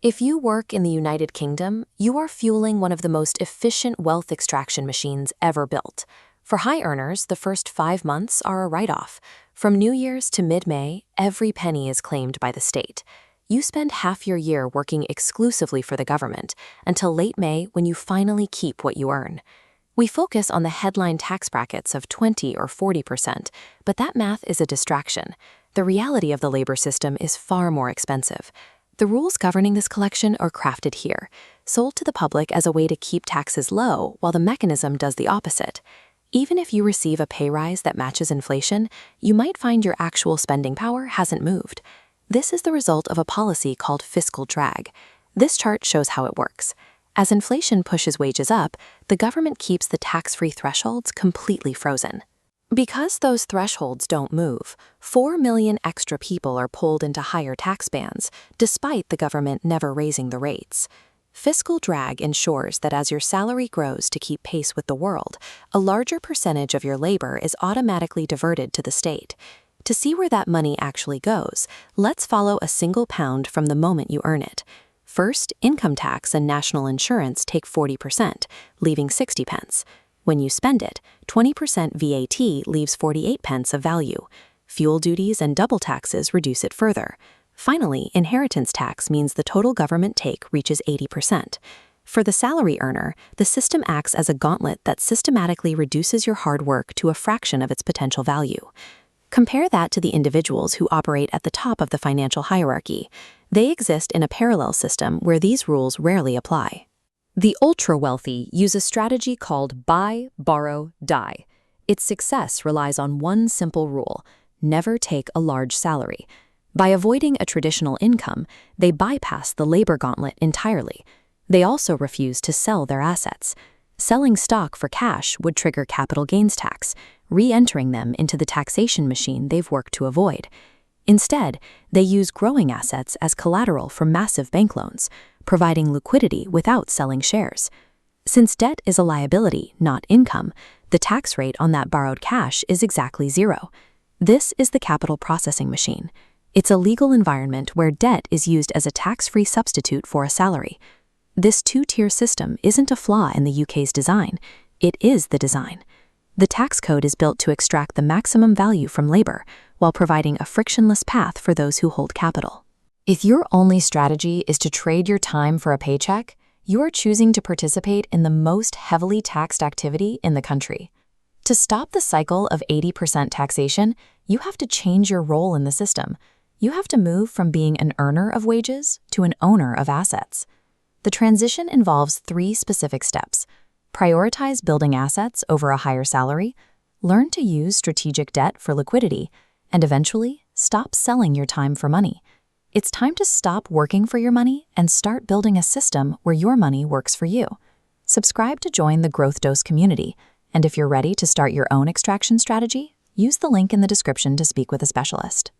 If you work in the United Kingdom, you are fueling one of the most efficient wealth extraction machines ever built. For high earners, the first 5 months are a write-off. From New Year's to mid-May, every penny is claimed by the state. You spend half your year working exclusively for the government until late May when you finally keep what you earn. We focus on the headline tax brackets of 20 or 40%, but that math is a distraction. The reality of the labor system is far more expensive. The rules governing this collection are crafted here, sold to the public as a way to keep taxes low while the mechanism does the opposite. Even if you receive a pay rise that matches inflation, you might find your actual spending power hasn't moved. This is the result of a policy called Fiscal Drag. This chart shows how it works. As inflation pushes wages up, the government keeps the tax-free thresholds completely frozen. Because those thresholds don't move, 4 million extra people are pulled into higher tax bands, despite the government never raising the rates. Fiscal drag ensures that as your salary grows to keep pace with the world, a larger percentage of your labor is automatically diverted to the state. To see where that money actually goes, let's follow a single pound from the moment you earn it. First, income tax and national insurance take 40%, leaving 60 pence. When you spend it, 20% VAT leaves 48 pence of value. Fuel duties and double taxes reduce it further. Finally, inheritance tax means the total government take reaches 80%. For the salary earner, the system acts as a gauntlet that systematically reduces your hard work to a fraction of its potential value. Compare that to the individuals who operate at the top of the financial hierarchy. They exist in a parallel system where these rules rarely apply. The ultra-wealthy use a strategy called buy, borrow, die. Its success relies on one simple rule: never take a large salary. By avoiding a traditional income, they bypass the labor gauntlet entirely. They also refuse to sell their assets. Selling stock for cash would trigger capital gains tax, re-entering them into the taxation machine they've worked to avoid. Instead, they use growing assets as collateral for massive bank loans, providing liquidity without selling shares. Since debt is a liability, not income, the tax rate on that borrowed cash is exactly zero. This is the capital processing machine. It's a legal environment where debt is used as a tax-free substitute for a salary. This two-tier system isn't a flaw in the UK's design. It is the design. The tax code is built to extract the maximum value from labor, while providing a frictionless path for those who hold capital. If your only strategy is to trade your time for a paycheck, you are choosing to participate in the most heavily taxed activity in the country. To stop the cycle of 80% taxation, you have to change your role in the system. You have to move from being an earner of wages to an owner of assets. The transition involves 3 specific steps. Prioritize building assets over a higher salary, learn to use strategic debt for liquidity, and eventually, stop selling your time for money. It's time to stop working for your money and start building a system where your money works for you. Subscribe to join the GrowthDose community, and if you're ready to start your own extraction strategy, use the link in the description to speak with a specialist.